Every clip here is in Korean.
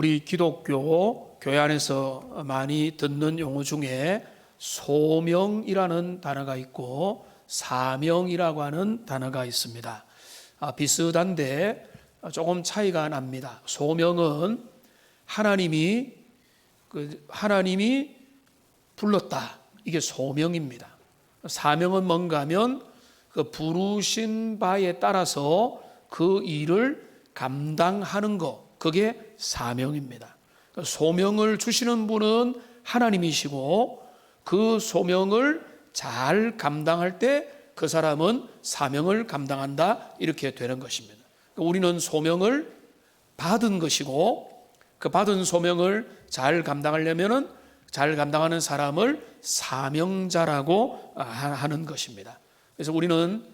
우리 기독교 교회 안에서 많이 듣는 용어 중에 소명이라는 단어가 있고 사명이라고 하는 단어가 있습니다. 비슷한데 조금 차이가 납니다. 소명은 하나님이 불렀다. 이게 소명입니다. 사명은 뭔가 하면 그 부르신 바에 따라서 그 일을 감당하는 것, 그게 사명입니다. 소명을 주시는 분은 하나님이시고 그 소명을 잘 감당할 때 그 사람은 사명을 감당한다, 이렇게 되는 것입니다. 우리는 소명을 받은 것이고 그 받은 소명을 잘 감당하려면은 잘 감당하는 사람을 사명자라고 하는 것입니다. 그래서 우리는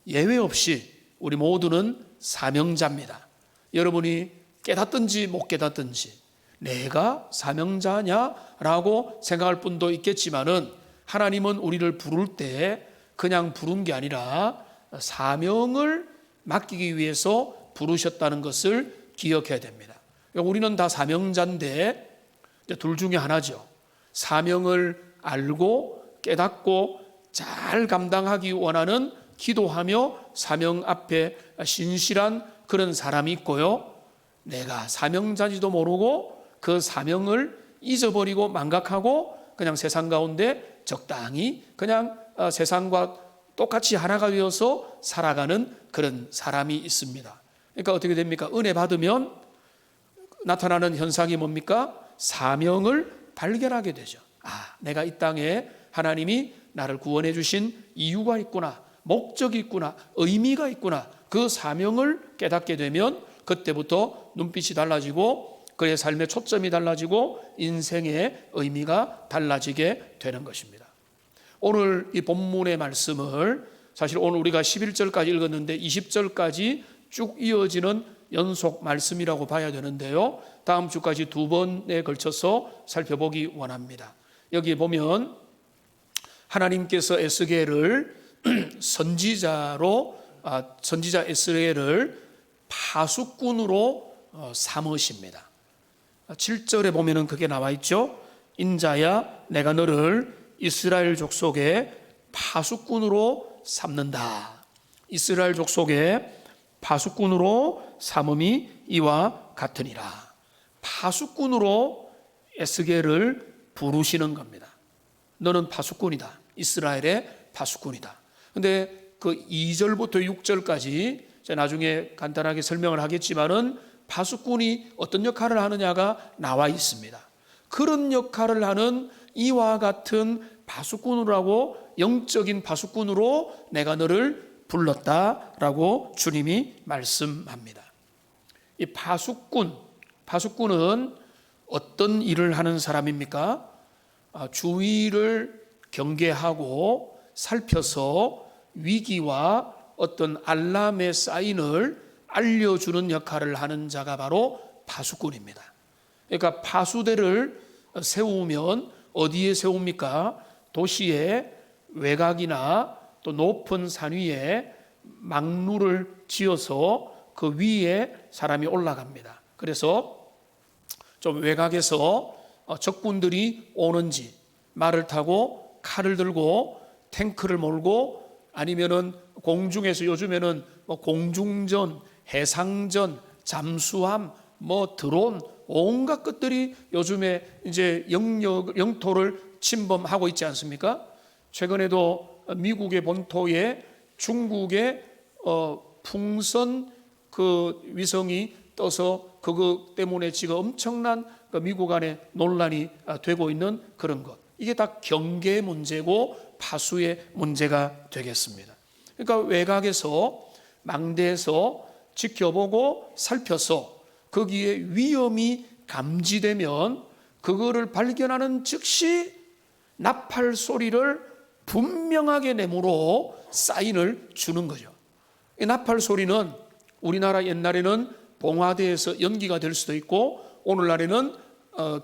예외 없이 우리 모두는 사명자입니다. 여러분이 깨닫든지 못 깨닫든지 내가 사명자냐라고 생각할 분도 있겠지만은 하나님은 우리를 부를 때 그냥 부른 게 아니라 사명을 맡기기 위해서 부르셨다는 것을 기억해야 됩니다. 우리는 다 사명자인데 둘 중에 하나죠. 사명을 알고 깨닫고 잘 감당하기 원하는 기도하며 사명 앞에 신실한 그런 사람이 있고요. 내가 사명자인지도 모르고 그 사명을 잊어버리고 망각하고 그냥 세상 가운데 적당히 그냥 세상과 똑같이 하나가 되어서 살아가는 그런 사람이 있습니다. 그러니까 어떻게 됩니까? 은혜 받으면 나타나는 현상이 뭡니까? 사명을 발견하게 되죠. 내가 이 땅에 하나님이 나를 구원해 주신 이유가 있구나, 목적이 있구나, 의미가 있구나. 그 사명을 깨닫게 되면 그때부터 눈빛이 달라지고 그의 삶의 초점이 달라지고 인생의 의미가 달라지게 되는 것입니다. 오늘 이 본문의 말씀을 사실 오늘 우리가 11절까지 읽었는데 20절까지 쭉 이어지는 연속 말씀이라고 봐야 되는데요. 다음 주까지 두 번에 걸쳐서 살펴보기 원합니다. 여기 보면 하나님께서 에스겔을 선지자 에스겔을 파수꾼으로 삼으십니다. 7절에 보면은 그게 나와 있죠. 인자야, 내가 너를 이스라엘 족속의 파수꾼으로 삼는다. 이스라엘 족속의 파수꾼으로 삼음이 이와 같으니라. 파수꾼으로 에스겔을 부르시는 겁니다. 너는 파수꾼이다. 이스라엘의 파수꾼이다. 근데 그 2절부터 6절까지 제가 나중에 간단하게 설명을 하겠지만은 파수꾼이 어떤 역할을 하느냐가 나와 있습니다. 그런 역할을 하는 이와 같은 파수꾼으로 하고 영적인 파수꾼으로 내가 너를 불렀다라고 주님이 말씀합니다. 이 파수꾼은 어떤 일을 하는 사람입니까? 주위를 경계하고 살펴서 위기와 어떤 알람의 사인을 알려주는 역할을 하는 자가 바로 파수꾼입니다. 그러니까 파수대를 세우면 어디에 세웁니까? 도시의 외곽이나 또 높은 산 위에 망루를 지어서 그 위에 사람이 올라갑니다. 그래서 좀 외곽에서 적군들이 오는지 말을 타고 칼을 들고 탱크를 몰고 아니면은 공중에서 요즘에는 공중전, 해상전, 잠수함, 드론 온갖 것들이 요즘에 이제 영토를 침범하고 있지 않습니까? 최근에도 미국의 본토에 중국의 풍선 그 위성이 떠서 그거 때문에 지금 엄청난 미국 안에 논란이 되고 있는 그런 것. 이게 다 경계 문제고 파수의 문제가 되겠습니다. 그러니까 외곽에서 망대에서 지켜보고 살펴서 거기에 위험이 감지되면 그거를 발견하는 즉시 나팔 소리를 분명하게 내므로 사인을 주는 거죠. 이 나팔 소리는 우리나라 옛날에는 봉화대에서 연기가 될 수도 있고 오늘날에는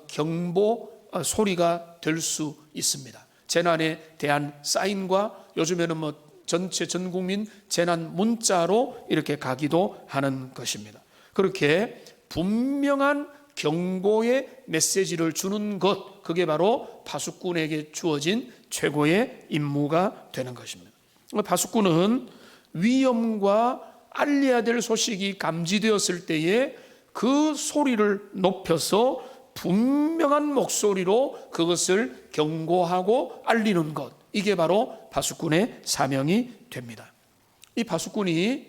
경보 소리가 될 수 있습니다. 재난에 대한 사인과 요즘에는 전체 전 국민 재난 문자로 이렇게 가기도 하는 것입니다. 그렇게 분명한 경고의 메시지를 주는 것, 그게 바로 파수꾼에게 주어진 최고의 임무가 되는 것입니다. 파수꾼은 위험과 알려야 될 소식이 감지되었을 때에 그 소리를 높여서 분명한 목소리로 그것을 경고하고 알리는 것, 이게 바로 파수꾼의 사명이 됩니다. 이 파수꾼이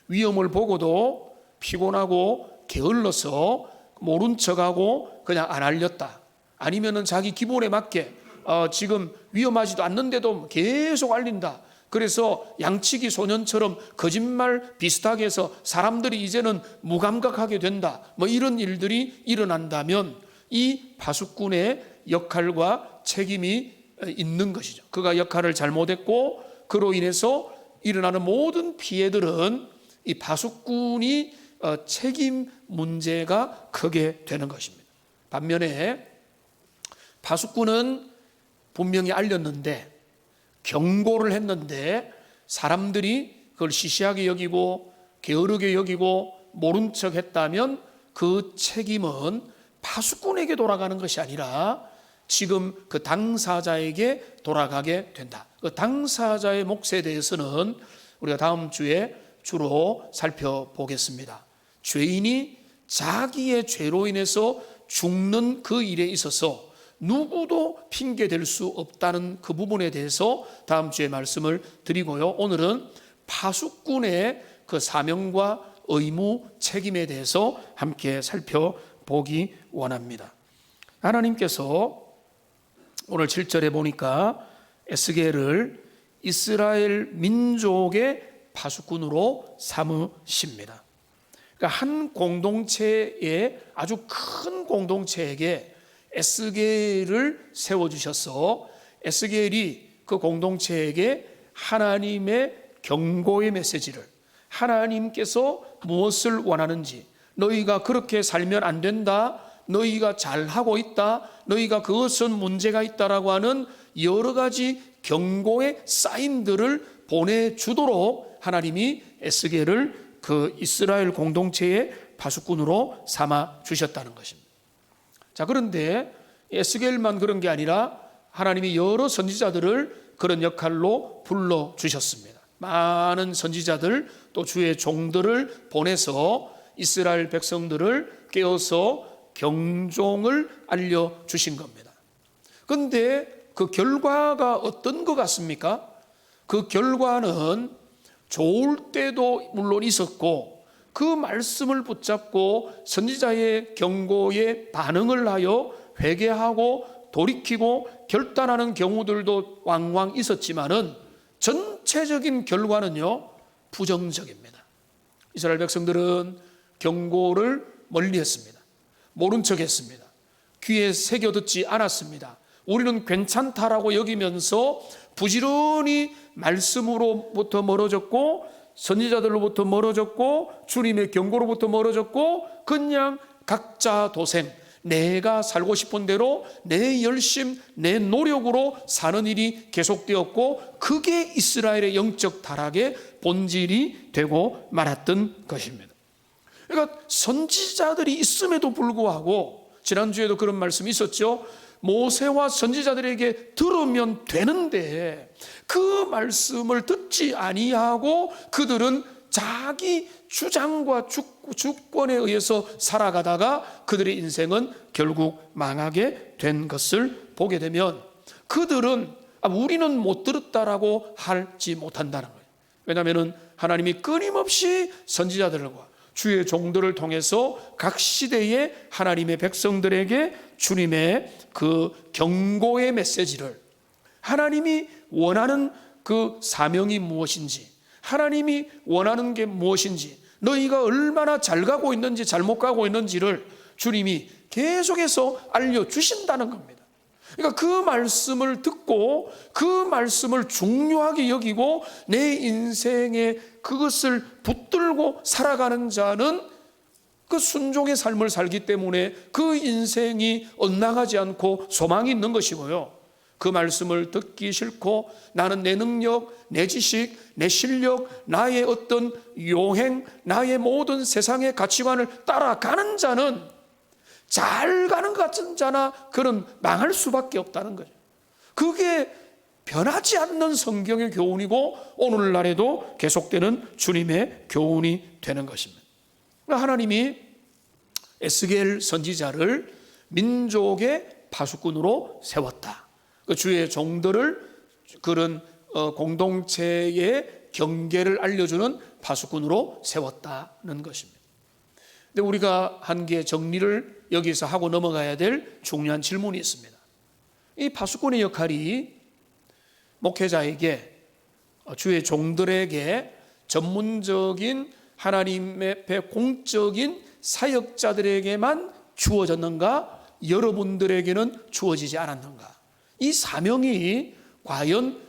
위험을 보고도 피곤하고 게을러서 모른 척하고 그냥 안 알렸다, 아니면은 자기 기본에 맞게 지금 위험하지도 않는데도 계속 알린다, 그래서 양치기 소년처럼 거짓말 비슷하게 해서 사람들이 이제는 무감각하게 된다, 뭐 이런 일들이 일어난다면 이 파수꾼의 역할과 책임이 있는 것이죠. 그가 역할을 잘못했고 그로 인해서 일어나는 모든 피해들은 이 파수꾼이 책임 문제가 크게 되는 것입니다. 반면에 파수꾼은 분명히 알렸는데, 경고를 했는데 사람들이 그걸 시시하게 여기고 게으르게 여기고 모른 척 했다면 그 책임은 파수꾼에게 돌아가는 것이 아니라 지금 그 당사자에게 돌아가게 된다. 그 당사자의 몫에 대해서는 우리가 다음 주에 주로 살펴보겠습니다. 죄인이 자기의 죄로 인해서 죽는 그 일에 있어서 누구도 핑계댈 수 없다는 그 부분에 대해서 다음 주에 말씀을 드리고요. 오늘은 파수꾼의 그 사명과 의무, 책임에 대해서 함께 살펴보기 원합니다. 하나님께서 오늘 7절에 보니까 에스겔을 이스라엘 민족의 파수꾼으로 삼으십니다. 그러니까 한 공동체의, 아주 큰 공동체에게 에스겔을 세워주셔서 에스겔이 그 공동체에게 하나님의 경고의 메시지를, 하나님께서 무엇을 원하는지, 너희가 그렇게 살면 안 된다, 너희가 잘하고 있다, 너희가 그것은 문제가 있다라고 하는 여러 가지 경고의 사인들을 보내주도록 하나님이 에스겔을 그 이스라엘 공동체의 파수꾼으로 삼아 주셨다는 것입니다. 자, 그런데 에스겔만 그런 게 아니라 하나님이 여러 선지자들을 그런 역할로 불러주셨습니다. 많은 선지자들, 또 주의 종들을 보내서 이스라엘 백성들을 깨워서 경종을 알려주신 겁니다. 그런데 그 결과가 어떤 것 같습니까? 그 결과는 좋을 때도 물론 있었고, 그 말씀을 붙잡고 선지자의 경고에 반응을 하여 회개하고 돌이키고 결단하는 경우들도 왕왕 있었지만은 전체적인 결과는요, 부정적입니다. 이스라엘 백성들은 경고를 멀리했습니다. 모른 척했습니다. 귀에 새겨 듣지 않았습니다. 우리는 괜찮다라고 여기면서 부지런히 말씀으로부터 멀어졌고, 선지자들로부터 멀어졌고, 주님의 경고로부터 멀어졌고, 그냥 각자 도생, 내가 살고 싶은 대로 내 열심, 내 노력으로 사는 일이 계속되었고, 그게 이스라엘의 영적 타락의 본질이 되고 말았던 것입니다. 그러니까 선지자들이 있음에도 불구하고, 지난주에도 그런 말씀이 있었죠. 모세와 선지자들에게 들으면 되는데 그 말씀을 듣지 아니하고 그들은 자기 주장과 주권에 의해서 살아가다가 그들의 인생은 결국 망하게 된 것을 보게 되면, 그들은 우리는 못 들었다라고 하지 못한다는 거예요. 왜냐하면 하나님이 끊임없이 선지자들과 주의 종들을 통해서 각 시대의 하나님의 백성들에게 주님의 그 경고의 메시지를, 하나님이 원하는 그 사명이 무엇인지, 하나님이 원하는 게 무엇인지, 너희가 얼마나 잘 가고 있는지 잘못 가고 있는지를 주님이 계속해서 알려주신다는 겁니다. 그러니까 그 말씀을 듣고 그 말씀을 중요하게 여기고 내 인생에 그것을 붙들고 살아가는 자는 그 순종의 삶을 살기 때문에 그 인생이 엇나가지 않고 소망이 있는 것이고요. 그 말씀을 듣기 싫고 나는 내 능력, 내 지식, 내 실력, 나의 어떤 요행, 나의 모든 세상의 가치관을 따라가는 자는 잘 가는 것 같은 자나 그는 망할 수밖에 없다는 거죠. 그게 변하지 않는 성경의 교훈이고 오늘날에도 계속되는 주님의 교훈이 되는 것입니다. 하나님이 에스겔 선지자를 민족의 파수꾼으로 세웠다. 주의 종들을 그런 공동체의 경계를 알려주는 파수꾼으로 세웠다는 것입니다. 근데 우리가 한 개 정리를 여기서 하고 넘어가야 될 중요한 질문이 있습니다. 이 파수꾼의 역할이 목회자에게, 주의 종들에게 전문적인 하나님의 앞에 공적인 사역자들에게만 주어졌는가? 여러분들에게는 주어지지 않았는가? 이 사명이 과연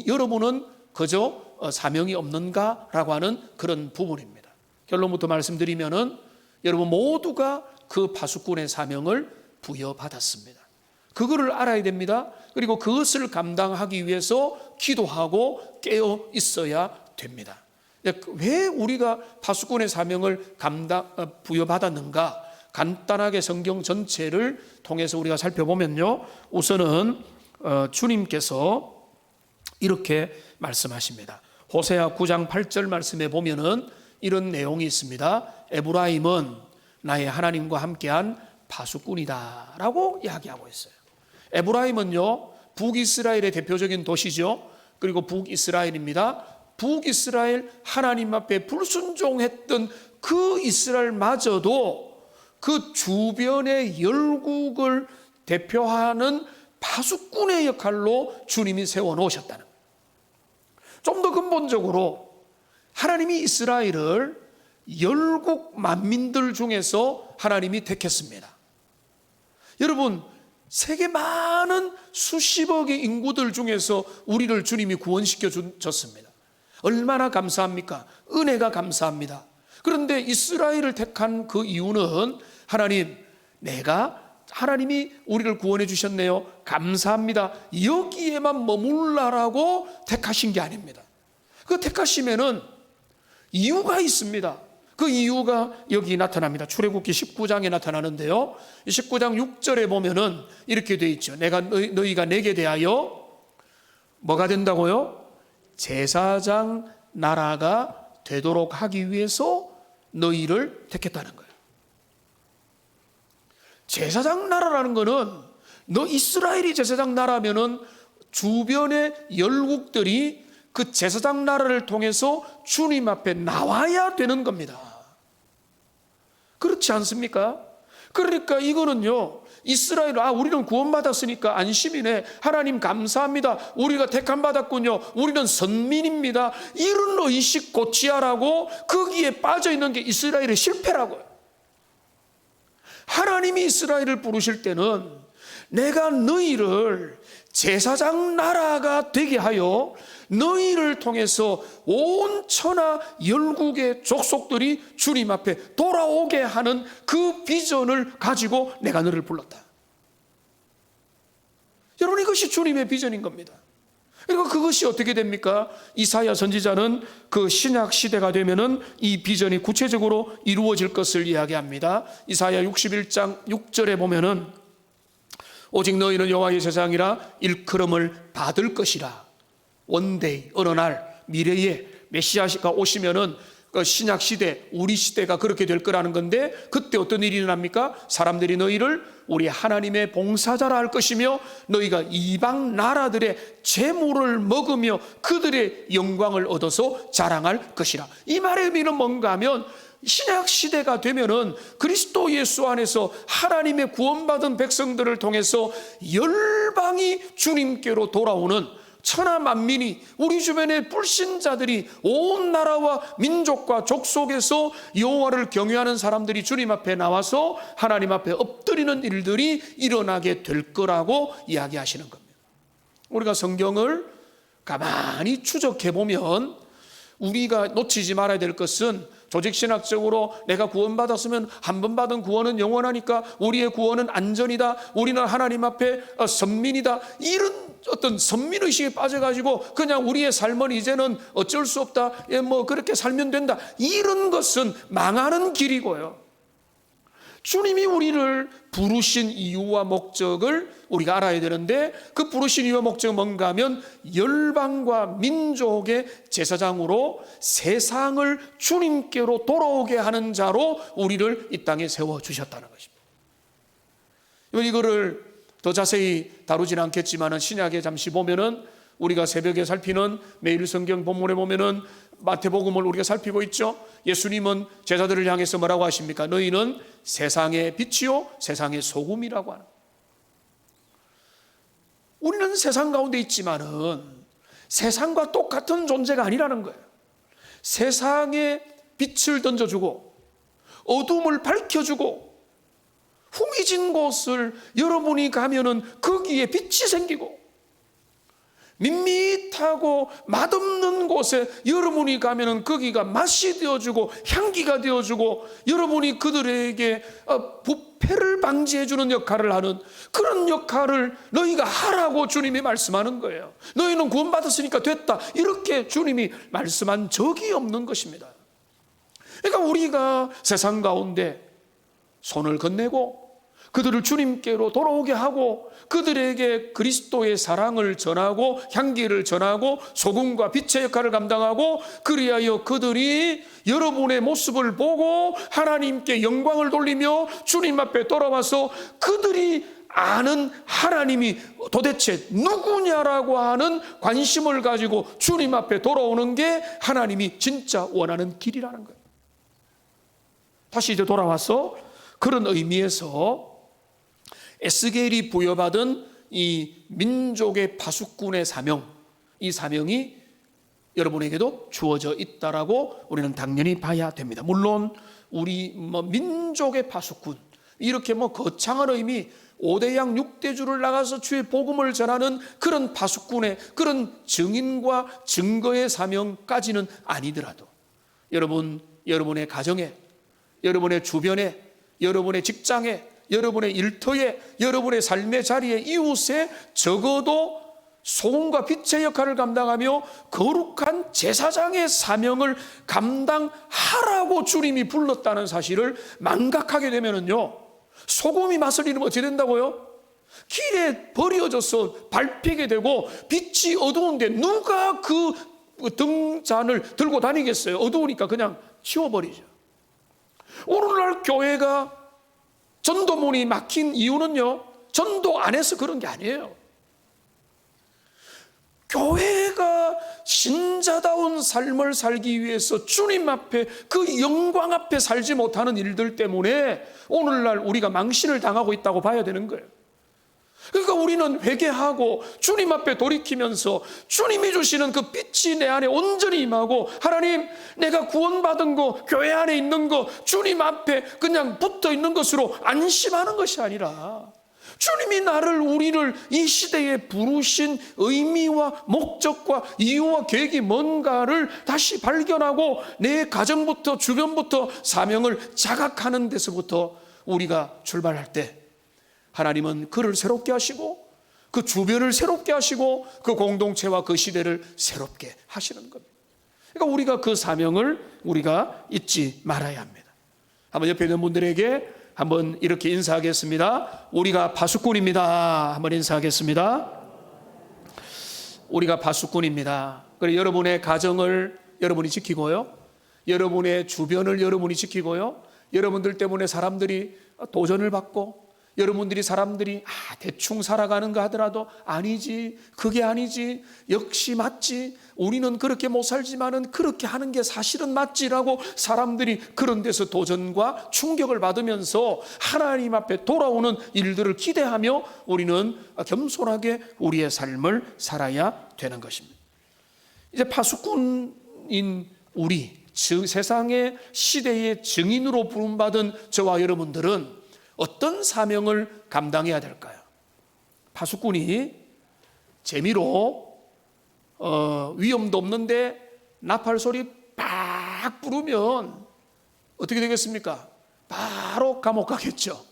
여러분은 그저 사명이 없는가라고 하는 그런 부분입니다. 결론부터 말씀드리면은 여러분 모두가 그 파수꾼의 사명을 부여받았습니다. 그거를 알아야 됩니다. 그리고 그것을 감당하기 위해서 기도하고 깨어 있어야 됩니다. 왜 우리가 파수꾼의 사명을 부여받았는가? 간단하게 성경 전체를 통해서 우리가 살펴보면요, 우선은 주님께서 이렇게 말씀하십니다. 호세아 9장 8절 말씀에 보면은 이런 내용이 있습니다. 에브라임은 나의 하나님과 함께한 파수꾼이다 라고 이야기하고 있어요. 에브라임은요, 북이스라엘의 대표적인 도시죠. 그리고 북이스라엘입니다. 북이스라엘 하나님 앞에 불순종했던 그 이스라엘마저도 그 주변의 열국을 대표하는 파수꾼의 역할로 주님이 세워놓으셨다는 거예요. 좀 더 근본적으로 하나님이 이스라엘을 열국 만민들 중에서 하나님이 택했습니다. 여러분, 세계 많은 수십억의 인구들 중에서 우리를 주님이 구원시켜 줬습니다. 얼마나 감사합니까? 은혜가 감사합니다. 그런데 이스라엘을 택한 그 이유는 하나님이 우리를 구원해 주셨네요. 감사합니다. 여기에만 머물라라고 택하신 게 아닙니다. 그 택하시면은 이유가 있습니다. 그 이유가 여기 나타납니다. 출애굽기 19장에 나타나는데요, 19장 6절에 보면은 이렇게 되어 있죠. 너희가 내게 대하여 뭐가 된다고요? 제사장 나라가 되도록 하기 위해서 너희를 택했다는 거예요. 제사장 나라라는 거는, 너 이스라엘이 제사장 나라면은 주변의 열국들이 그 제사장 나라를 통해서 주님 앞에 나와야 되는 겁니다. 그렇지 않습니까? 그러니까 이거는요, 이스라엘, 우리는 구원받았으니까 안심이네, 하나님 감사합니다, 우리가 택함 받았군요, 우리는 선민입니다, 이런 의식 고치하라고 거기에 빠져있는 게 이스라엘의 실패라고요. 하나님이 이스라엘을 부르실 때는 내가 너희를 제사장 나라가 되게 하여 너희를 통해서 온 천하 열국의 족속들이 주님 앞에 돌아오게 하는 그 비전을 가지고 내가 너를 불렀다. 여러분, 이것이 주님의 비전인 겁니다. 그리고 그것이 어떻게 됩니까? 이사야 선지자는 그 신약 시대가 되면은 이 비전이 구체적으로 이루어질 것을 이야기합니다. 이사야 61장 6절에 보면은 오직 너희는 여호와의 제사장이라 일컬음을 받을 것이라. 원데이, 어느 날 미래에 메시아가 오시면은 그 신약 시대, 우리 시대가 그렇게 될 거라는 건데, 그때 어떤 일이 일어납니까? 사람들이 너희를 우리 하나님의 봉사자라 할 것이며 너희가 이방 나라들의 재물을 먹으며 그들의 영광을 얻어서 자랑할 것이라. 이 말의 의미는 뭔가 하면, 신약 시대가 되면은 그리스도 예수 안에서 하나님의 구원받은 백성들을 통해서 열방이 주님께로 돌아오는, 천하 만민이, 우리 주변의 불신자들이 온 나라와 민족과 족속에서 여호와를 경외하는 사람들이 주님 앞에 나와서 하나님 앞에 엎드리는 일들이 일어나게 될 거라고 이야기하시는 겁니다. 우리가 성경을 가만히 추적해 보면 우리가 놓치지 말아야 될 것은, 조직신학적으로 내가 구원받았으면 한 번 받은 구원은 영원하니까 우리의 구원은 안전이다, 우리는 하나님 앞에 선민이다, 이런 어떤 선민의식에 빠져가지고 그냥 우리의 삶은 이제는 어쩔 수 없다, 뭐 그렇게 살면 된다, 이런 것은 망하는 길이고요. 주님이 우리를 부르신 이유와 목적을 우리가 알아야 되는데, 그 부르신 이유와 목적은 뭔가 하면 열방과 민족의 제사장으로 세상을 주님께로 돌아오게 하는 자로 우리를 이 땅에 세워주셨다는 것입니다. 이거를 더 자세히 다루지는 않겠지만 신약에 잠시 보면은, 우리가 새벽에 살피는 매일 성경 본문에 보면은 마태복음을 우리가 살피고 있죠. 예수님은 제자들을 향해서 뭐라고 하십니까? 너희는 세상의 빛이요 세상의 소금이라고 하는. 우리는 세상 가운데 있지만은 세상과 똑같은 존재가 아니라는 거예요. 세상에 빛을 던져주고 어둠을 밝혀주고, 후미진 곳을 여러분이 가면은 거기에 빛이 생기고, 밋밋하고 맛없는 곳에 여러분이 가면은 거기가 맛이 되어주고 향기가 되어주고, 여러분이 그들에게 부패를 방지해주는 역할을 하는 그런 역할을 너희가 하라고 주님이 말씀하는 거예요. 너희는 구원받았으니까 됐다, 이렇게 주님이 말씀한 적이 없는 것입니다. 그러니까 우리가 세상 가운데 손을 건네고 그들을 주님께로 돌아오게 하고, 그들에게 그리스도의 사랑을 전하고 향기를 전하고 소금과 빛의 역할을 감당하고, 그리하여 그들이 여러분의 모습을 보고 하나님께 영광을 돌리며 주님 앞에 돌아와서 그들이 아는 하나님이 도대체 누구냐라고 하는 관심을 가지고 주님 앞에 돌아오는 게 하나님이 진짜 원하는 길이라는 거예요. 다시 이제 돌아와서 그런 의미에서 에스겔이 부여받은 이 민족의 파수꾼의 사명, 이 사명이 여러분에게도 주어져 있다라고 우리는 당연히 봐야 됩니다. 물론 우리 민족의 파수꾼, 이렇게 거창한 의미, 5대양 6대주를 나가서 주의 복음을 전하는 그런 파수꾼의 그런 증인과 증거의 사명까지는 아니더라도, 여러분의 가정에, 여러분의 주변에, 여러분의 직장에, 여러분의 일터에, 여러분의 삶의 자리에, 이웃에 적어도 소금과 빛의 역할을 감당하며 거룩한 제사장의 사명을 감당하라고 주님이 불렀다는 사실을 망각하게 되면은요, 소금이 맛을 잃으면 어떻게 된다고요? 길에 버려져서 밟히게 되고, 빛이 어두운데 누가 그 등잔을 들고 다니겠어요? 어두우니까 그냥 치워버리죠. 오늘날 교회가 전도문이 막힌 이유는요, 전도 안 해서 그런 게 아니에요. 교회가 신자다운 삶을 살기 위해서 주님 앞에, 그 영광 앞에 살지 못하는 일들 때문에 오늘날 우리가 망신을 당하고 있다고 봐야 되는 거예요. 그러니까 우리는 회개하고 주님 앞에 돌이키면서 주님이 주시는 그 빛이 내 안에 온전히 임하고, 하나님, 내가 구원받은 거, 교회 안에 있는 거, 주님 앞에 그냥 붙어 있는 것으로 안심하는 것이 아니라, 주님이 우리를 이 시대에 부르신 의미와 목적과 이유와 계획이 뭔가를 다시 발견하고, 내 가정부터 주변부터 사명을 자각하는 데서부터 우리가 출발할 때, 하나님은 그를 새롭게 하시고 그 주변을 새롭게 하시고 그 공동체와 그 시대를 새롭게 하시는 겁니다. 그러니까 우리가 그 사명을 우리가 잊지 말아야 합니다. 한번 옆에 있는 분들에게 한번 이렇게 인사하겠습니다. 우리가 파수꾼입니다. 한번 인사하겠습니다. 우리가 파수꾼입니다. 그래, 여러분의 가정을 여러분이 지키고요, 여러분의 주변을 여러분이 지키고요, 여러분들 때문에 사람들이 도전을 받고, 여러분들이 사람들이 대충 살아가는가 하더라도 아니지, 그게 아니지, 역시 맞지, 우리는 그렇게 못 살지만은 그렇게 하는 게 사실은 맞지라고 사람들이 그런 데서 도전과 충격을 받으면서 하나님 앞에 돌아오는 일들을 기대하며 우리는 겸손하게 우리의 삶을 살아야 되는 것입니다. 이제 파수꾼인 우리, 세상의 시대의 증인으로 부름받은 저와 여러분들은 어떤 사명을 감당해야 될까요? 파수꾼이 재미로 위험도 없는데 나팔 소리 팍 부르면 어떻게 되겠습니까? 바로 감옥 가겠죠.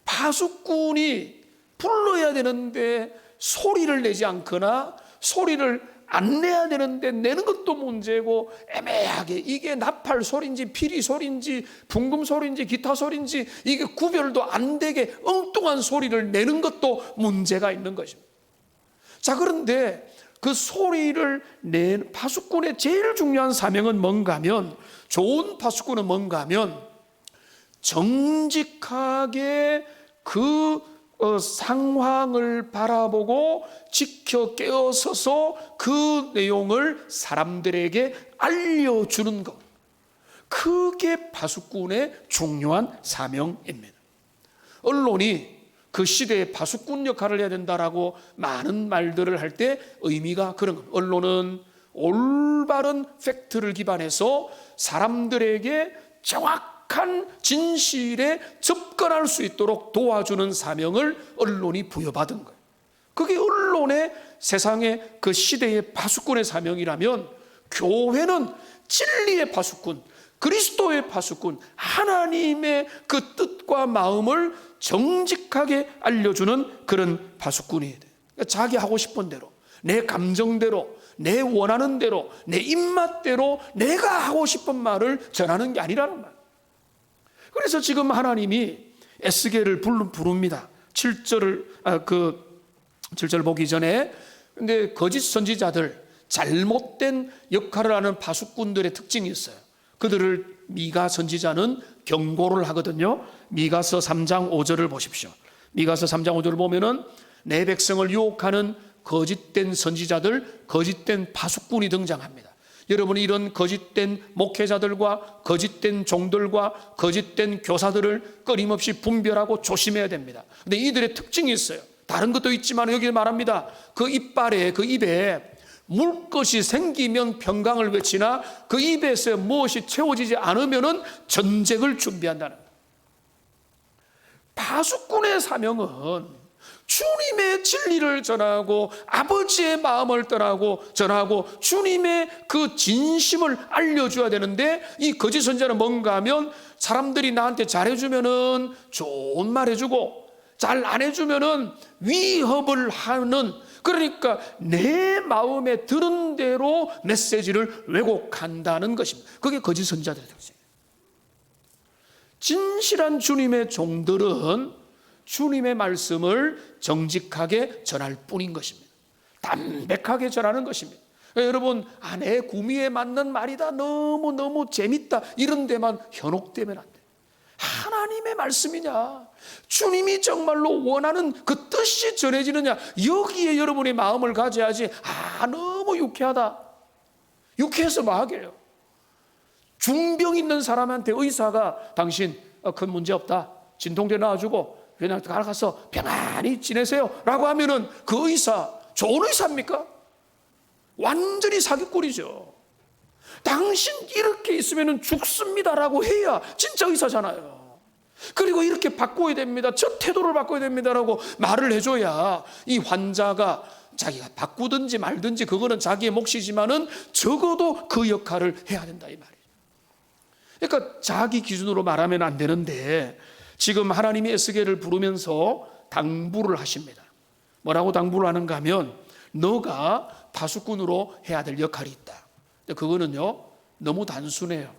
파수꾼이 불러야 되는데 소리를 내지 않거나 소리를 안 내야 되는데 내는 것도 문제고, 애매하게 이게 나팔 소리인지 피리 소리인지 풍금 소리인지 기타 소리인지 이게 구별도 안 되게 엉뚱한 소리를 내는 것도 문제가 있는 것입니다. 자, 그런데 그 소리를 낸 파수꾼의 제일 중요한 사명은 뭔가 하면, 좋은 파수꾼은 뭔가 하면 정직하게 그 상황을 바라보고 지켜 깨어서서 그 내용을 사람들에게 알려주는 것, 그게 파수꾼의 중요한 사명입니다. 언론이 그 시대의 파수꾼 역할을 해야 된다라고 많은 말들을 할 때 의미가 그런 겁니다. 언론은 올바른 팩트를 기반해서 사람들에게 정확한 진실에 접근할 수 있도록 도와주는 사명을 언론이 부여받은 거예요. 그게 언론의 세상의 그 시대의 파수꾼의 사명이라면, 교회는 진리의 파수꾼, 그리스도의 파수꾼, 하나님의 그 뜻과 마음을 정직하게 알려주는 그런 파수꾼이 돼요. 그러니까 자기 하고 싶은 대로, 내 감정대로, 내 원하는 대로, 내 입맛대로 내가 하고 싶은 말을 전하는 게 아니라는 말. 그래서 지금 하나님이 에스겔을 부릅니다. 7절을 보기 전에, 근데 거짓 선지자들, 잘못된 역할을 하는 파수꾼들의 특징이 있어요. 그들을 미가 선지자는 경고를 하거든요. 미가서 3장 5절을 보십시오. 미가서 3장 5절을 보면은 내 백성을 유혹하는 거짓된 선지자들, 거짓된 파수꾼이 등장합니다. 여러분이 이런 거짓된 목회자들과 거짓된 종들과 거짓된 교사들을 끊임없이 분별하고 조심해야 됩니다. 근데 이들의 특징이 있어요. 다른 것도 있지만 여기 말합니다. 그 이빨에, 그 입에 물 것이 생기면 평강을 외치나 그 입에서 무엇이 채워지지 않으면 전쟁을 준비한다는 거예요. 파수꾼의 사명은 주님의 진리를 전하고 아버지의 마음을 전하고 주님의 그 진심을 알려줘야 되는데, 이 거짓 선지자는 뭔가 하면 사람들이 나한테 잘해주면은 좋은 말 해주고 잘 안 해주면은 위협을 하는, 그러니까 내 마음에 드는 대로 메시지를 왜곡한다는 것입니다. 그게 거짓 선지자들의 특징이에요. 진실한 주님의 종들은 주님의 말씀을 정직하게 전할 뿐인 것입니다. 담백하게 전하는 것입니다. 여러분, 내 구미에 맞는 말이다, 너무 재밌다, 이런 데만 현혹되면 안 돼요. 하나님의 말씀이냐, 주님이 정말로 원하는 그 뜻이 전해지느냐, 여기에 여러분의 마음을 가져야지. 너무 유쾌하다, 유쾌해서 뭐 하게요. 중병 있는 사람한테 의사가 당신 큰 문제 없다, 진통제 놔주고 그냥 가서 평안히 지내세요 라고 하면은 그 의사 좋은 의사입니까? 완전히 사기꾼이죠. 당신 이렇게 있으면 죽습니다라고 해야 진짜 의사잖아요. 그리고 이렇게 바꿔야 됩니다, 저 태도를 바꿔야 됩니다라고 말을 해줘야 이 환자가 자기가 바꾸든지 말든지 그거는 자기의 몫이지만은 적어도 그 역할을 해야 된다, 이 말이에요. 그러니까 자기 기준으로 말하면 안 되는데, 지금 하나님이 에스겔을 부르면서 당부를 하십니다. 뭐라고 당부를 하는가 하면, 너가 파수꾼으로 해야 될 역할이 있다. 그거는요 너무 단순해요.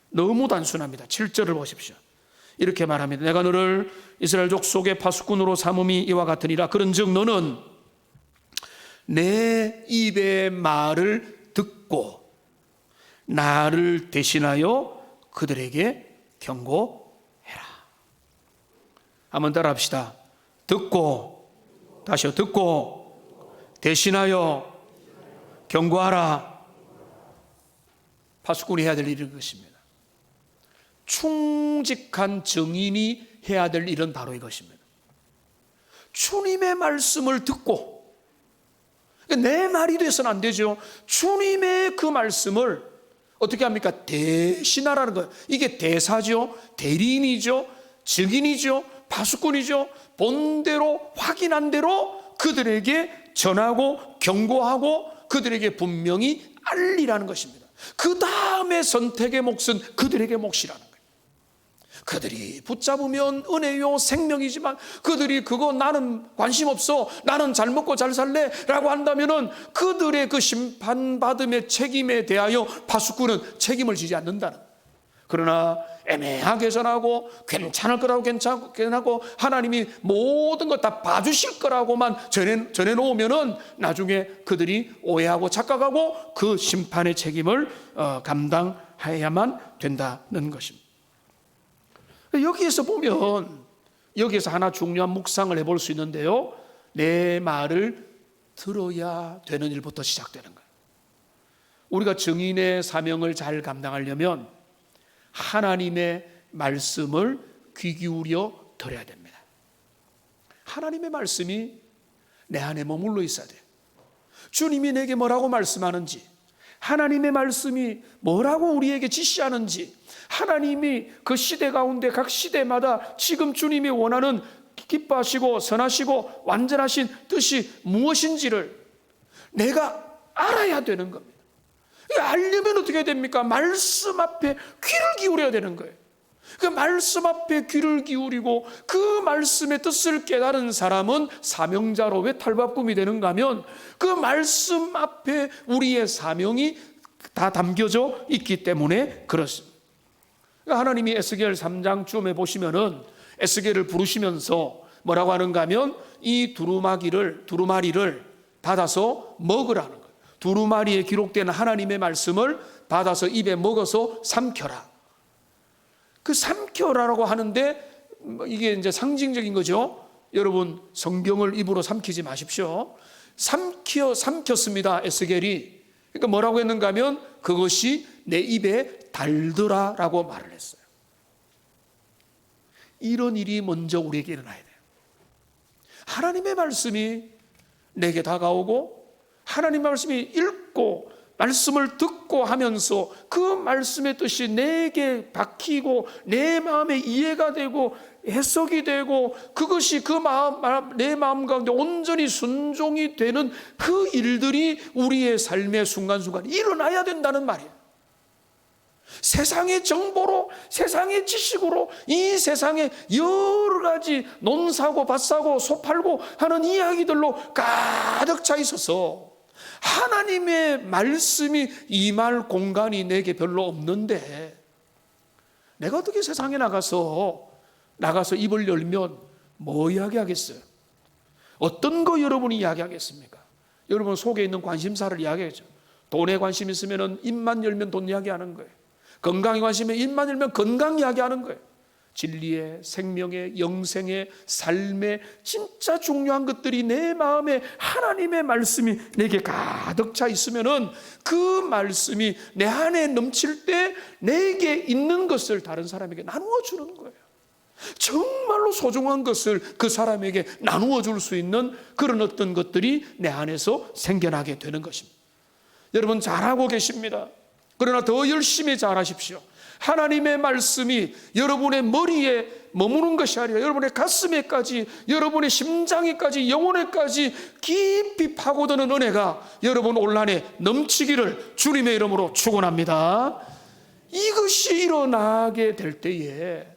너무 단순합니다. 7절을 보십시오. 이렇게 말합니다. 내가 너를 이스라엘 족속의 파수꾼으로 삼음이 이와 같으니라. 그런즉 너는 내 입의 말을 듣고 나를 대신하여 그들에게 경고해라. 한번 따라합시다. 듣고, 다시요, 듣고 대신하여 경고하라. 파수꾼이 해야 될 일은 것입니다. 충직한 증인이 해야 될 일은 바로 이것입니다. 주님의 말씀을 듣고, 내 말이 돼서는 안 되죠. 주님의 그 말씀을 어떻게 합니까? 대신하라는 거예요. 이게 대사죠, 대리인이죠, 증인이죠, 파수꾼이죠. 본대로 확인한 대로 그들에게 전하고 경고하고 그들에게 분명히 알리라는 것입니다. 그 다음에 선택의 몫은 그들에게 몫이라는 거예요. 그들이 붙잡으면 은혜요 생명이지만 그들이 그거 나는 관심 없어, 나는 잘 먹고 잘 살래 라고 한다면은 그들의 그 심판받음의 책임에 대하여 파수꾼은 책임을 지지 않는다는. 그러나 애매하게 전하고 괜찮을 거라고 괜찮고 하나님이 모든 것 다 봐주실 거라고만 전해 놓으면은 나중에 그들이 오해하고 착각하고 그 심판의 책임을 감당해야만 된다는 것입니다. 여기에서 보면, 여기에서 하나 중요한 묵상을 해볼 수 있는데요, 내 말을 들어야 되는 일부터 시작되는 거예요. 우리가 증인의 사명을 잘 감당하려면 하나님의 말씀을 귀 기울여 들어야 됩니다. 하나님의 말씀이 내 안에 머물러 있어야 돼요. 주님이 내게 뭐라고 말씀하는지, 하나님의 말씀이 뭐라고 우리에게 지시하는지, 하나님이 그 시대 가운데 각 시대마다 지금 주님이 원하는 기뻐하시고 선하시고 완전하신 뜻이 무엇인지를 내가 알아야 되는 겁니다. 알려면 어떻게 됩니까? 말씀 앞에 귀를 기울여야 되는 거예요. 그 말씀 앞에 귀를 기울이고 그 말씀의 뜻을 깨달은 사람은 사명자로. 왜 탈바꿈이 되는가 하면 그 말씀 앞에 우리의 사명이 다 담겨져 있기 때문에 그렇습니다. 하나님이 에스겔 3장쯤에 보시면은 에스겔을 부르시면서 뭐라고 하는가 하면 이 두루마리를 받아서 먹으라는 거예요. 두루마리에 기록된 하나님의 말씀을 받아서 입에 먹어서 삼켜라. 그 삼켜라라고 하는데 이게 이제 상징적인 거죠. 여러분 성경을 입으로 삼키지 마십시오. 삼켰습니다. 에스겔이. 그러니까 뭐라고 했는가 하면 그것이 내 입에 달더라라고 말을 했어요. 이런 일이 먼저 우리에게 일어나야 돼요. 하나님의 말씀이 내게 다가오고 하나님의 말씀이 읽고 말씀을 듣고 하면서 그 말씀의 뜻이 내게 박히고 내 마음에 이해가 되고 해석이 되고 그것이 내 마음 가운데 온전히 순종이 되는 그 일들이 우리의 삶의 순간순간 일어나야 된다는 말이에요. 세상의 정보로, 세상의 지식으로, 이 세상에 여러 가지 논사고 밭사고 소팔고 하는 이야기들로 가득 차 있어서 하나님의 말씀이 임할 공간이 내게 별로 없는데 내가 어떻게 세상에 나가서 입을 열면 뭐 이야기하겠어요? 어떤 거 여러분이 이야기하겠습니까? 여러분 속에 있는 관심사를 이야기하죠. 돈에 관심 있으면 입만 열면 돈 이야기하는 거예요. 건강에 관심에 입만 열면 건강 이야기하는 거예요. 진리의, 생명의, 영생의, 삶의 진짜 중요한 것들이 내 마음에 하나님의 말씀이 내게 가득 차 있으면은 그 말씀이 내 안에 넘칠 때 내게 있는 것을 다른 사람에게 나누어 주는 거예요. 정말로 소중한 것을 그 사람에게 나누어 줄 수 있는 그런 어떤 것들이 내 안에서 생겨나게 되는 것입니다. 여러분 잘하고 계십니다. 그러나 더 열심히 잘하십시오. 하나님의 말씀이 여러분의 머리에 머무는 것이 아니라 여러분의 가슴에까지, 여러분의 심장에까지, 영혼에까지 깊이 파고드는 은혜가 여러분 올 한해 넘치기를 주님의 이름으로 축원합니다. 이것이 일어나게 될 때에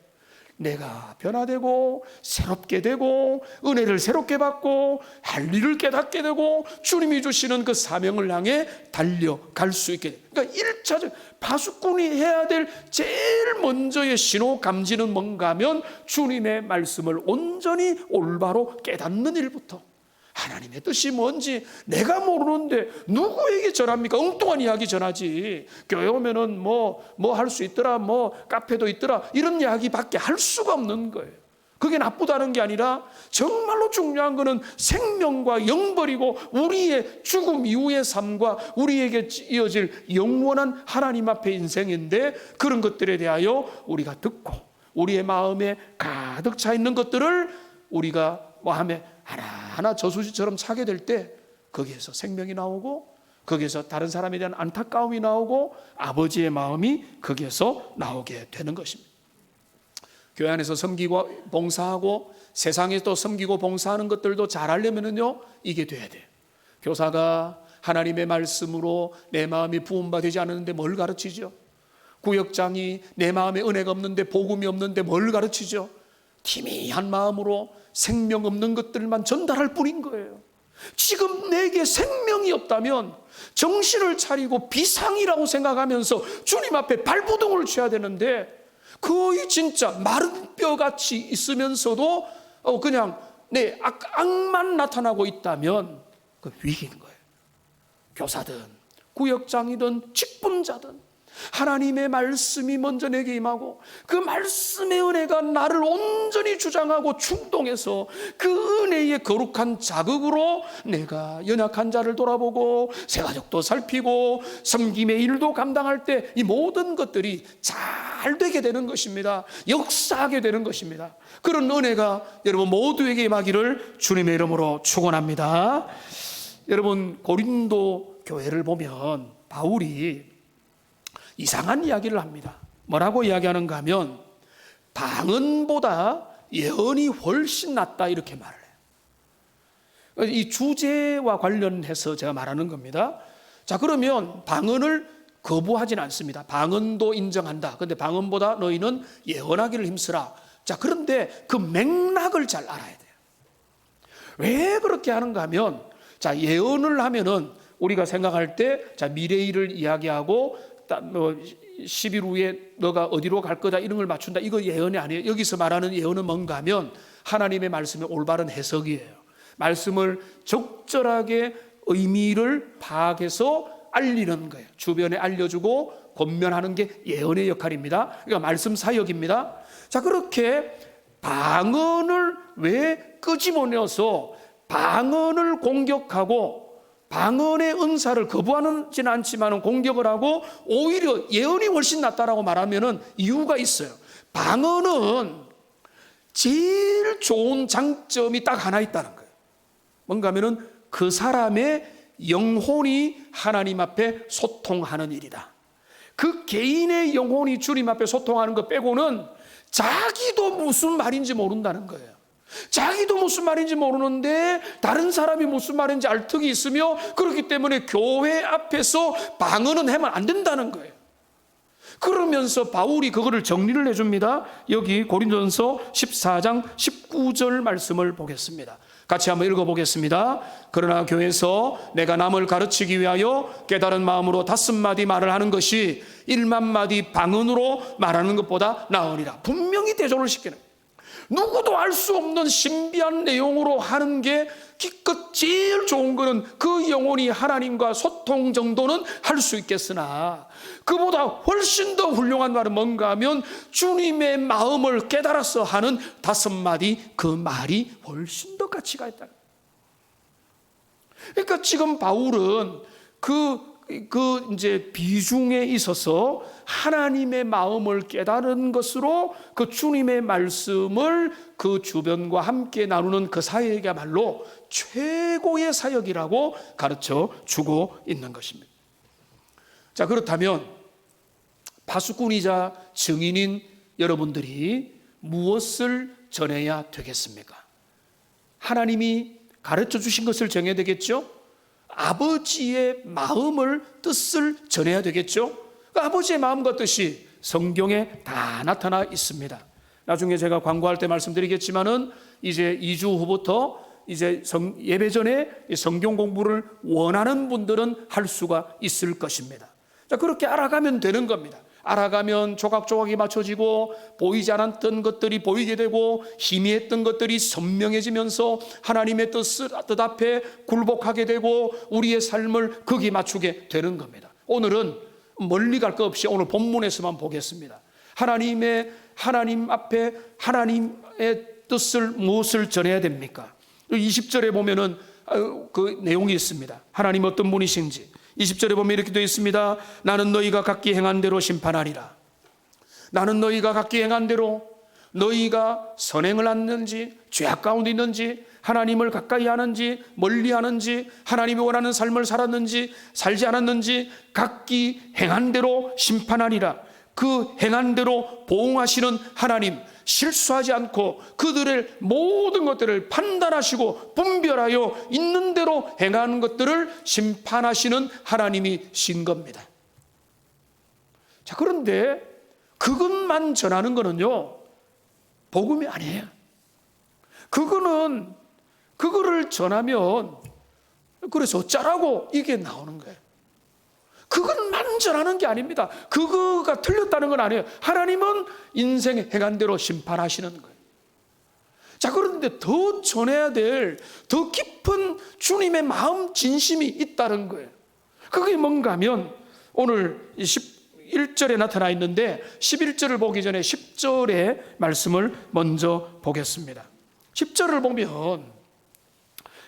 내가 변화되고 새롭게 되고 은혜를 새롭게 받고 할 일을 깨닫게 되고 주님이 주시는 그 사명을 향해 달려갈 수 있게 됩니다. 그러니까 1차적 파수꾼이 해야 될 제일 먼저의 신호 감지는 뭔가 하면 주님의 말씀을 온전히 올바로 깨닫는 일부터, 하나님의 뜻이 뭔지 내가 모르는데 누구에게 전합니까? 엉뚱한 이야기 전하지. 교회 오면은 뭐 할 수 있더라, 뭐 카페도 있더라, 이런 이야기밖에 할 수가 없는 거예요. 그게 나쁘다는 게 아니라 정말로 중요한 거는 생명과 영벌이고 우리의 죽음 이후의 삶과 우리에게 이어질 영원한 하나님 앞의 인생인데, 그런 것들에 대하여 우리가 듣고 우리의 마음에 가득 차 있는 것들을 우리가 마음에 하나하나 저수지처럼 차게 될 때 거기에서 생명이 나오고 거기에서 다른 사람에 대한 안타까움이 나오고 아버지의 마음이 거기에서 나오게 되는 것입니다. 교회 안에서 섬기고 봉사하고 세상에 또 섬기고 봉사하는 것들도 잘하려면요 이게 돼야 돼요. 교사가 하나님의 말씀으로 내 마음이 부음받지 않았는데 뭘 가르치죠? 구역장이 내 마음에 은혜가 없는데, 복음이 없는데 뭘 가르치죠? 희미한 마음으로 생명 없는 것들만 전달할 뿐인 거예요. 지금 내게 생명이 없다면 정신을 차리고 비상이라고 생각하면서 주님 앞에 발부동을 쳐야 되는데, 거의 진짜 마른 뼈같이 있으면서도 그냥 내 악만 나타나고 있다면 그 위기인 거예요. 교사든 구역장이든 직분자든 하나님의 말씀이 먼저 내게 임하고, 그 말씀의 은혜가 나를 온전히 주장하고 충동해서 그 은혜의 거룩한 자극으로 내가 연약한 자를 돌아보고 새가족도 살피고 섬김의 일도 감당할 때 이 모든 것들이 잘 되게 되는 것입니다. 역사하게 되는 것입니다. 그런 은혜가 여러분 모두에게 임하기를 주님의 이름으로 축원합니다. 여러분, 고린도 교회를 보면 바울이 이상한 이야기를 합니다. 뭐라고 이야기하는가 하면 방언보다 예언이 훨씬 낫다, 이렇게 말을 해요. 이 주제와 관련해서 제가 말하는 겁니다. 자, 그러면 방언을 거부하진 않습니다. 방언도 인정한다. 그런데 방언보다 너희는 예언하기를 힘쓰라. 자, 그런데 그 맥락을 잘 알아야 돼요. 왜 그렇게 하는가 하면, 자, 예언을 하면은 우리가 생각할 때, 자, 미래의 일을 이야기하고 10일 후에 너가 어디로 갈 거다, 이런 걸 맞춘다, 이거 예언이 아니에요. 여기서 말하는 예언은 뭔가 하면 하나님의 말씀의 올바른 해석이에요. 말씀을 적절하게 의미를 파악해서 알리는 거예요. 주변에 알려주고 권면하는 게 예언의 역할입니다. 그러니까 말씀 사역입니다. 자, 그렇게 방언을 왜 끄집어내서 방언을 공격하고 방언의 은사를 거부하지는 않지만 공격을 하고 오히려 예언이 훨씬 낫다라고 말하면 이유가 있어요. 방언은 제일 좋은 장점이 딱 하나 있다는 거예요. 뭔가 하면은 그 사람의 영혼이 하나님 앞에 소통하는 일이다. 그 개인의 영혼이 주님 앞에 소통하는 것 빼고는 자기도 무슨 말인지 모른다는 거예요. 자기도 무슨 말인지 모르는데 다른 사람이 무슨 말인지 알 턱이 있으며, 그렇기 때문에 교회 앞에서 방언은 하면 안 된다는 거예요. 그러면서 바울이 그거를 정리를 해줍니다. 여기 고린도전서 14장 19절 말씀을 보겠습니다. 같이 한번 읽어보겠습니다. 그러나 교회에서 내가 남을 가르치기 위하여 깨달은 마음으로 5마디 말을 하는 것이 1만마디 방언으로 말하는 것보다 나으니라. 분명히 대조를 시키는, 누구도 알 수 없는 신비한 내용으로 하는 게 기껏 제일 좋은 거는 그 영혼이 하나님과 소통 정도는 할 수 있겠으나, 그보다 훨씬 더 훌륭한 말은 뭔가 하면 주님의 마음을 깨달아서 하는 5마디, 그 말이 훨씬 더 가치가 있다. 그러니까 지금 바울은 그 이제 비중에 있어서 하나님의 마음을 깨달은 것으로 그 주님의 말씀을 그 주변과 함께 나누는 그 사역이야말로 최고의 사역이라고 가르쳐 주고 있는 것입니다. 자, 그렇다면 파수꾼이자 증인인 여러분들이 무엇을 전해야 되겠습니까? 하나님이 가르쳐 주신 것을 전해야 되겠죠? 아버지의 마음을, 뜻을 전해야 되겠죠? 그 아버지의 마음과 뜻이 성경에 다 나타나 있습니다. 나중에 제가 광고할 때 말씀드리겠지만은 이제 2주 후부터 이제 예배 전에 성경 공부를 원하는 분들은 할 수가 있을 것입니다. 자, 그렇게 알아가면 되는 겁니다. 알아가면 조각조각이 맞춰지고 보이지 않았던 것들이 보이게 되고 희미했던 것들이 선명해지면서 하나님의 뜻 앞에 굴복하게 되고 우리의 삶을 거기에 맞추게 되는 겁니다. 오늘은 멀리 갈 것 없이 오늘 본문에서만 보겠습니다. 하나님 앞에 하나님의 뜻을 무엇을 전해야 됩니까? 20절에 보면은 그 내용이 있습니다. 하나님 어떤 분이신지 20절에 보면 이렇게 되어 있습니다. 나는 너희가 각기 행한 대로 심판하리라. 나는 너희가 각기 행한 대로, 너희가 선행을 하는지 죄악 가운데 있는지 하나님을 가까이 하는지 멀리 하는지 하나님이 원하는 삶을 살았는지 살지 않았는지 각기 행한 대로 심판하리라. 그 행한 대로 보응하시는 하나님, 실수하지 않고 그들의 모든 것들을 판단하시고 분별하여 있는 대로 행하는 것들을 심판하시는 하나님이 신 겁니다. 자, 그런데 그것만 전하는 거는요, 복음이 아니에요. 그거를 전하면 그래서 어쩌라고 이게 나오는 거예요. 그것만 전하는 게 아닙니다. 그거가 틀렸다는 건 아니에요. 하나님은 인생의 행한대로 심판하시는 거예요. 자, 그런데 더 전해야 될 더 깊은 주님의 마음 진심이 있다는 거예요. 그게 뭔가 하면 오늘 11절에 나타나 있는데 11절을 보기 전에 10절의 말씀을 먼저 보겠습니다. 10절을 보면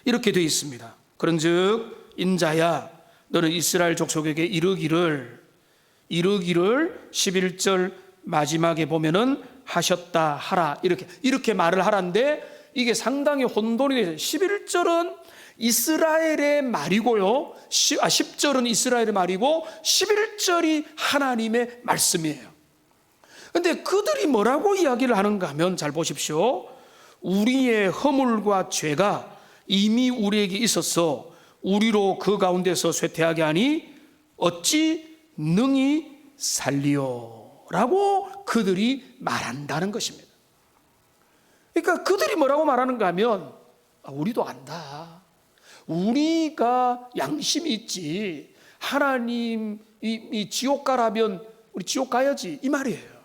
이렇게 되어 있습니다. 그런즉 인자야 너는 이스라엘 족속에게 이르기를 11절 마지막에 보면은 하셨다 하라 이렇게 말을 하라는데 이게 상당히 혼돈이 돼요. 11절은 이스라엘의 말이고요, 10절은 이스라엘의 말이고 11절이 하나님의 말씀이에요. 근데 그들이 뭐라고 이야기를 하는가 하면 잘 보십시오. 우리의 허물과 죄가 이미 우리에게 있어서 우리로 그 가운데서 쇠퇴하게 하니 어찌 능히 살리요 라고 그들이 말한다는 것입니다. 그러니까 그들이 뭐라고 말하는가 하면 우리도 안다. 우리가 양심이 있지. 하나님이 지옥 가라면 우리 지옥 가야지 이 말이에요.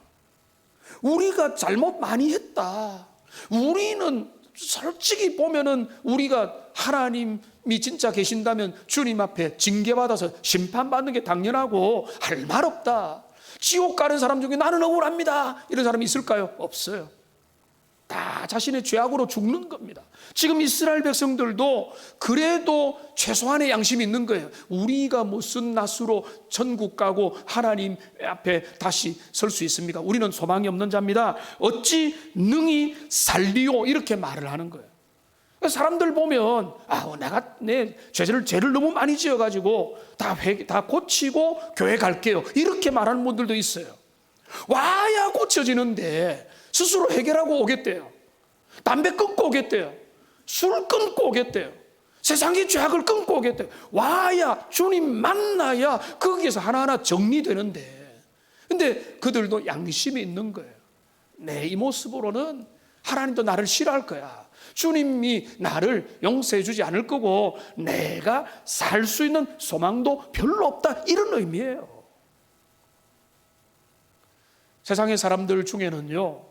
우리가 잘못 많이 했다. 우리는 솔직히 보면은 우리가 하나님이 진짜 계신다면 주님 앞에 징계받아서 심판받는 게 당연하고 할 말 없다. 지옥 가는 사람 중에 나는 억울합니다. 이런 사람이 있을까요? 없어요. 다 자신의 죄악으로 죽는 겁니다. 지금 이스라엘 백성들도 그래도 최소한의 양심이 있는 거예요. 우리가 무슨 낯으로 천국 가고 하나님 앞에 다시 설 수 있습니까? 우리는 소망이 없는 자입니다. 어찌 능히 살리요 이렇게 말을 하는 거예요. 사람들 보면 내가 내 죄를 너무 많이 지어가지고 다 고치고 교회 갈게요 이렇게 말하는 분들도 있어요. 와야 고쳐지는데 스스로 해결하고 오겠대요. 담배 끊고 오겠대요. 술 끊고 오겠대요. 세상의 죄악을 끊고 오겠대요. 와야 주님 만나야 거기에서 하나하나 정리되는데, 근데 그들도 양심이 있는 거예요. 내 이 모습으로는 하나님도 나를 싫어할 거야. 주님이 나를 용서해 주지 않을 거고 내가 살 수 있는 소망도 별로 없다 이런 의미예요. 세상의 사람들 중에는요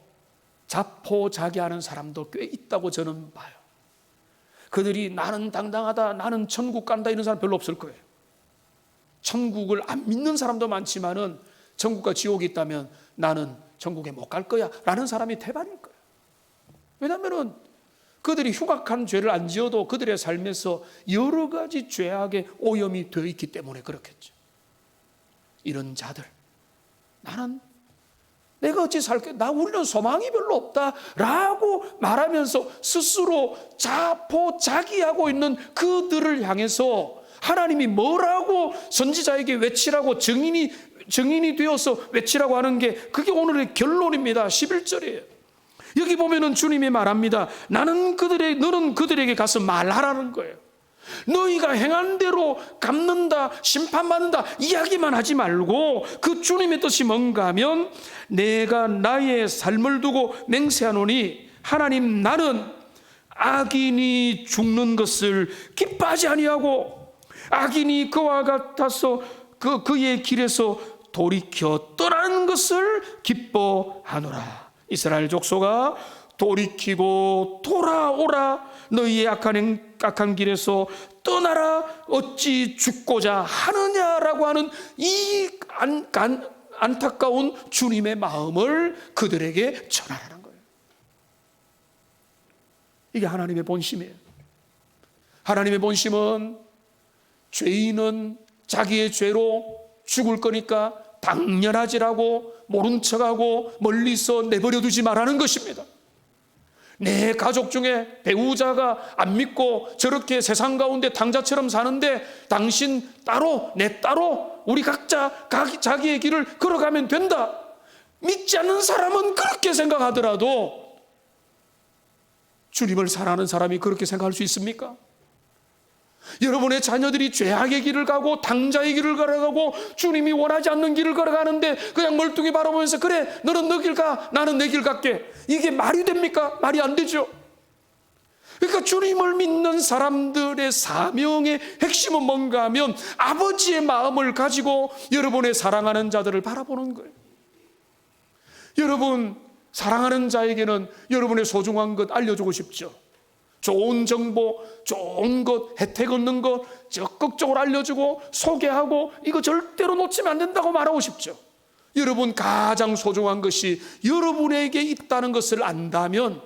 자포자기하는 사람도 꽤 있다고 저는 봐요. 그들이 나는 당당하다, 나는 천국 간다 이런 사람 별로 없을 거예요. 천국을 안 믿는 사람도 많지만은 천국과 지옥이 있다면 나는 천국에 못 갈 거야 라는 사람이 대반일 거예요. 왜냐하면 그들이 흉악한 죄를 안 지어도 그들의 삶에서 여러 가지 죄악의 오염이 되어 있기 때문에 그렇겠죠. 이런 자들, 내가 어찌 살게? 우리는 소망이 별로 없다라고 말하면서 스스로 자포자기하고 있는 그들을 향해서 하나님이 뭐라고 선지자에게 외치라고 증인이 되어서 외치라고 하는 게 그게 오늘의 결론입니다. 11절이에요. 여기 보면은 주님이 말합니다. 너는 그들에게 가서 말하라는 거예요. 너희가 행한 대로 갚는다, 심판받는다 이야기만 하지 말고 그 주님의 뜻이 뭔가 하면 내가 나의 삶을 두고 맹세하노니 하나님 나는 악인이 죽는 것을 기뻐하지 아니하고 악인이 그와 같아서 그의 길에서 돌이켜 떠나는 것을 기뻐하노라. 이스라엘 족속아 돌이키고 돌아오라. 너희의 악한 길에서 떠나라. 어찌 죽고자 하느냐라고 하는 이 안타까운 주님의 마음을 그들에게 전하라는 거예요. 이게 하나님의 본심이에요. 하나님의 본심은 죄인은 자기의 죄로 죽을 거니까 당연하지라고 모른 척하고 멀리서 내버려두지 말라는 것입니다. 내 가족 중에 배우자가 안 믿고 저렇게 세상 가운데 당자처럼 사는데 당신 따로 내 따로 우리 각자 자기의 길을 걸어가면 된다. 믿지 않는 사람은 그렇게 생각하더라도 주님을 사랑하는 사람이 그렇게 생각할 수 있습니까? 여러분의 자녀들이 죄악의 길을 가고 당자의 길을 걸어가고 주님이 원하지 않는 길을 걸어가는데 그냥 멀뚱히 바라보면서 그래 너는 너 길 가, 나는 내 길 갈게. 이게 말이 됩니까? 말이 안 되죠. 그러니까 주님을 믿는 사람들의 사명의 핵심은 뭔가 하면 아버지의 마음을 가지고 여러분의 사랑하는 자들을 바라보는 거예요. 여러분 사랑하는 자에게는 여러분의 소중한 것 알려주고 싶죠. 좋은 정보, 좋은 것, 혜택 얻는 것 적극적으로 알려주고 소개하고 이거 절대로 놓치면 안 된다고 말하고 싶죠. 여러분 가장 소중한 것이 여러분에게 있다는 것을 안다면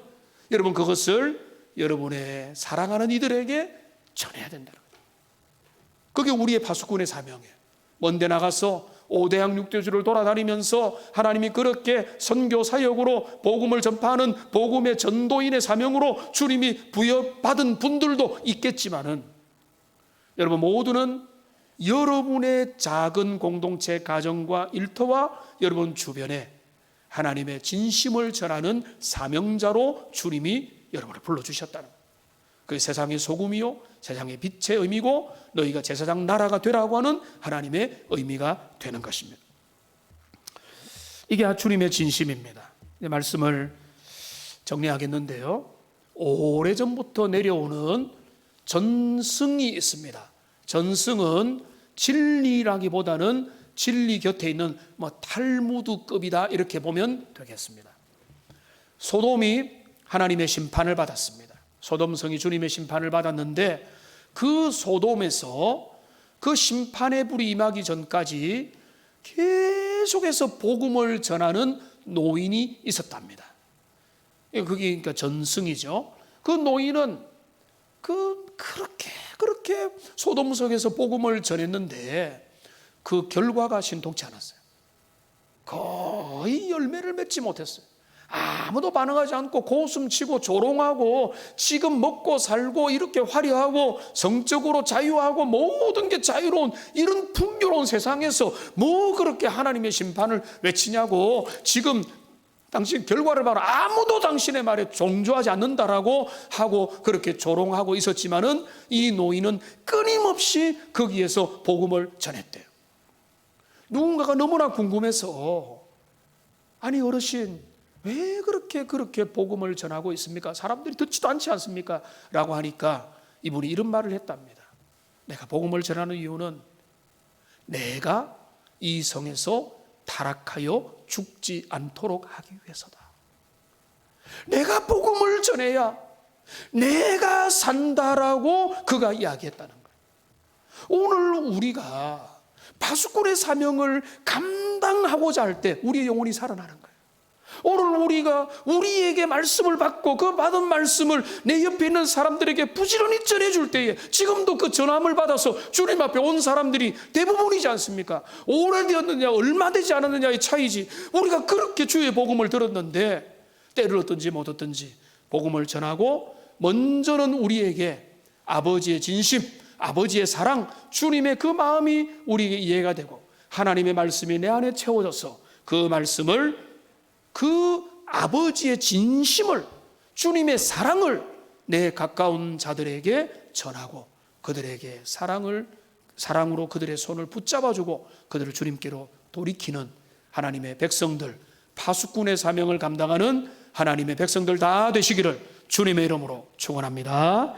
여러분 그것을 여러분의 사랑하는 이들에게 전해야 된다는 거예요. 그게 우리의 파수꾼의 사명이에요. 먼데 나가서 5대양 6대주를 돌아다니면서 하나님이 그렇게 선교 사역으로 복음을 전파하는 복음의 전도인의 사명으로 주님이 부여받은 분들도 있겠지만은 여러분 모두는 여러분의 작은 공동체 가정과 일터와 여러분 주변에 하나님의 진심을 전하는 사명자로 주님이 여러분을 불러주셨다는 거예요. 그 세상의 소금이요 세상의 빛의 의미고 너희가 제사장 나라가 되라고 하는 하나님의 의미가 되는 것입니다. 이게 주님의 진심입니다. 말씀을 정리하겠는데요, 오래전부터 내려오는 전승이 있습니다. 전승은 진리라기보다는 진리 곁에 있는 탈무드급이다 이렇게 보면 되겠습니다. 소돔이 하나님의 심판을 받았습니다. 소돔성이 주님의 심판을 받았는데 그 소돔에서 그 심판의 불이 임하기 전까지 계속해서 복음을 전하는 노인이 있었답니다. 그게 그러니까 전승이죠. 그 노인은 그렇게 소돔성에서 복음을 전했는데 그 결과가 신통치 않았어요. 거의 열매를 맺지 못했어요. 아무도 반응하지 않고 고숨치고 조롱하고 지금 먹고 살고 이렇게 화려하고 성적으로 자유하고 모든 게 자유로운 이런 풍요로운 세상에서 뭐 그렇게 하나님의 심판을 외치냐고, 지금 당신 결과를 봐라, 아무도 당신의 말에 종조하지 않는다라고 하고 그렇게 조롱하고 있었지만은 이 노인은 끊임없이 거기에서 복음을 전했대요. 누군가가 너무나 궁금해서 아니 어르신 왜 그렇게 복음을 전하고 있습니까? 사람들이 듣지도 않지 않습니까? 라고 하니까 이분이 이런 말을 했답니다. 내가 복음을 전하는 이유는 내가 이 성에서 타락하여 죽지 않도록 하기 위해서다. 내가 복음을 전해야 내가 산다라고 그가 이야기했다는 거예요. 오늘 우리가 파수꾼의 사명을 감당하고자 할 때 우리의 영혼이 살아나는 거예요. 오늘 우리가 우리에게 말씀을 받고 그 받은 말씀을 내 옆에 있는 사람들에게 부지런히 전해줄 때에 지금도 그 전함을 받아서 주님 앞에 온 사람들이 대부분이지 않습니까? 오래되었느냐 얼마 되지 않았느냐의 차이지. 우리가 그렇게 주의 복음을 들었는데 때를 얻든지 못 얻든지 복음을 전하고 먼저는 우리에게 아버지의 진심, 아버지의 사랑, 주님의 그 마음이 우리에게 이해가 되고 하나님의 말씀이 내 안에 채워져서 그 말씀을, 그 아버지의 진심을, 주님의 사랑을 내 가까운 자들에게 전하고 그들에게 사랑으로 그들의 손을 붙잡아주고 그들을 주님께로 돌이키는 하나님의 백성들, 파수꾼의 사명을 감당하는 하나님의 백성들 다 되시기를 주님의 이름으로 축원합니다.